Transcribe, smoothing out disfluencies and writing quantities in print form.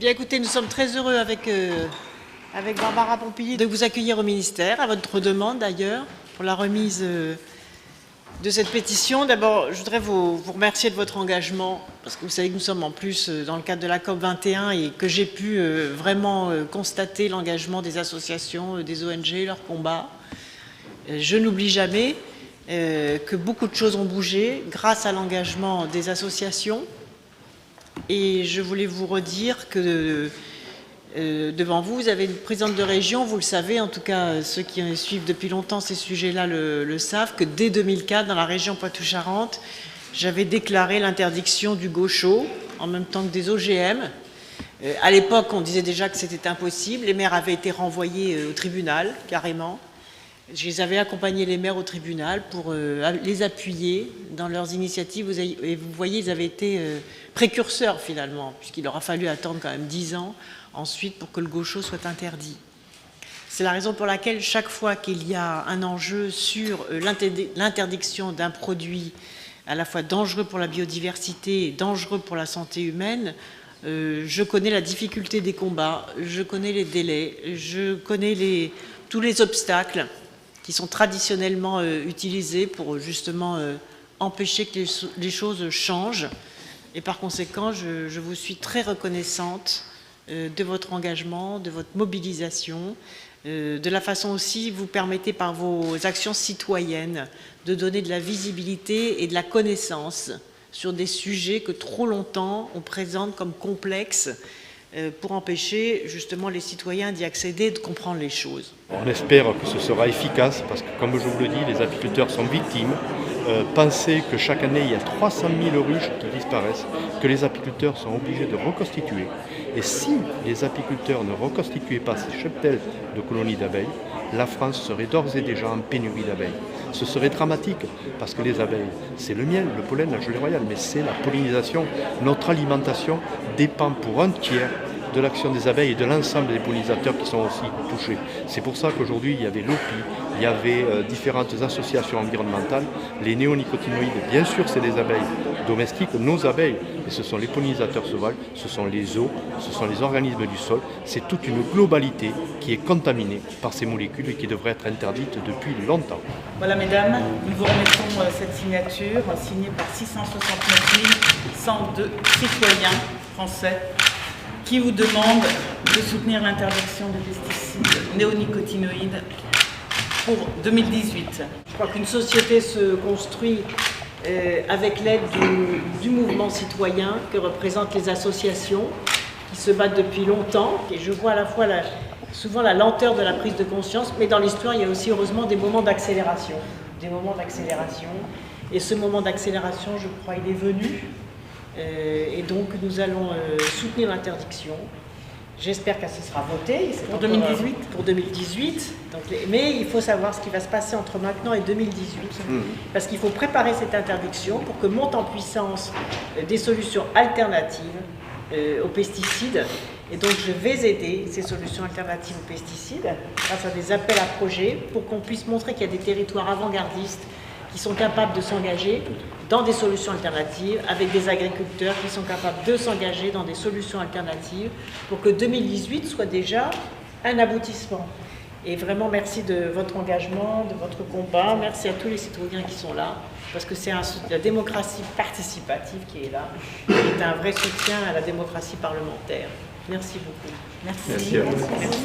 Bien écoutez, nous sommes très heureux avec Barbara Pompili de vous accueillir au ministère, à votre demande d'ailleurs, pour la remise de cette pétition. D'abord, je voudrais vous remercier de votre engagement, parce que vous savez que nous sommes en plus dans le cadre de la COP21 et que j'ai pu vraiment constater l'engagement des associations, des ONG, leur combat. Je n'oublie jamais que beaucoup de choses ont bougé grâce à l'engagement des associations. Et je voulais vous redire que devant vous, vous avez une présidente de région, vous le savez, en tout cas ceux qui suivent depuis longtemps ces sujets-là le savent, que dès 2004, dans la région Poitou-Charentes, j'avais déclaré l'interdiction du gaucho, en même temps que des OGM. À l'époque, on disait déjà que c'était impossible, les maires avaient été renvoyés au tribunal, carrément. Je les avais accompagnés, les maires, au tribunal pour les appuyer dans leurs initiatives. Et vous voyez, ils avaient été précurseurs finalement, puisqu'il aura fallu attendre quand même 10 ans ensuite pour que le gaucho soit interdit. C'est la raison pour laquelle chaque fois qu'il y a un enjeu sur l'interdiction d'un produit à la fois dangereux pour la biodiversité et dangereux pour la santé humaine, je connais la difficulté des combats, je connais les délais, je connais tous les obstacles qui sont traditionnellement utilisés pour justement empêcher que les choses changent. Et par conséquent, je vous suis très reconnaissante de votre engagement, de votre mobilisation, de la façon aussi vous permettez par vos actions citoyennes de donner de la visibilité et de la connaissance sur des sujets que trop longtemps on présente comme complexes pour empêcher justement les citoyens d'y accéder et de comprendre les choses. On espère que ce sera efficace parce que, comme je vous le dis, les apiculteurs sont victimes. Pensez que chaque année, il y a 300 000 ruches qui disparaissent, que les apiculteurs sont obligés de reconstituer. Et si les apiculteurs ne reconstituaient pas ces cheptels de colonies d'abeilles, la France serait d'ores et déjà en pénurie d'abeilles. Ce serait dramatique parce que les abeilles, c'est le miel, le pollen, la gelée royale, mais c'est la pollinisation. Notre alimentation dépend pour un tiers de l'action des abeilles et de l'ensemble des pollinisateurs qui sont aussi touchés. C'est pour ça qu'aujourd'hui, il y avait l'OPI, il y avait différentes associations environnementales. Les néonicotinoïdes, bien sûr, c'est les abeilles domestiques, nos abeilles, mais ce sont les pollinisateurs sauvages, ce sont les eaux, ce sont les organismes du sol. C'est toute une globalité qui est contaminée par ces molécules et qui devrait être interdite depuis longtemps. Voilà, mesdames, nous vous remettons cette signature signée par 669 102 citoyens français qui vous demandent de soutenir l'interdiction des pesticides néonicotinoïdes pour 2018. Je crois qu'une société se construit avec l'aide du mouvement citoyen que représentent les associations qui se battent depuis longtemps. Et je vois à la fois souvent la lenteur de la prise de conscience, mais dans l'histoire, il y a aussi heureusement des moments d'accélération. Et ce moment d'accélération, je crois, il est venu. Et donc, nous allons soutenir l'interdiction. J'espère que ça sera voté. Pour 2018 Pour 2018. Donc, mais il faut savoir ce qui va se passer entre maintenant et 2018. Parce qu'il faut préparer cette interdiction pour que montent en puissance des solutions alternatives aux pesticides. Et donc, je vais aider ces solutions alternatives aux pesticides grâce à des appels à projets pour qu'on puisse montrer qu'il y a des territoires avant-gardistes qui sont capables de s'engager dans des solutions alternatives, avec des agriculteurs qui sont capables de s'engager dans des solutions alternatives, pour que 2018 soit déjà un aboutissement. Et vraiment, merci de votre engagement, de votre combat. Merci à tous les citoyens qui sont là, parce que c'est la démocratie participative qui est là, qui est un vrai soutien à la démocratie parlementaire. Merci beaucoup. Merci. Merci à vous. Merci.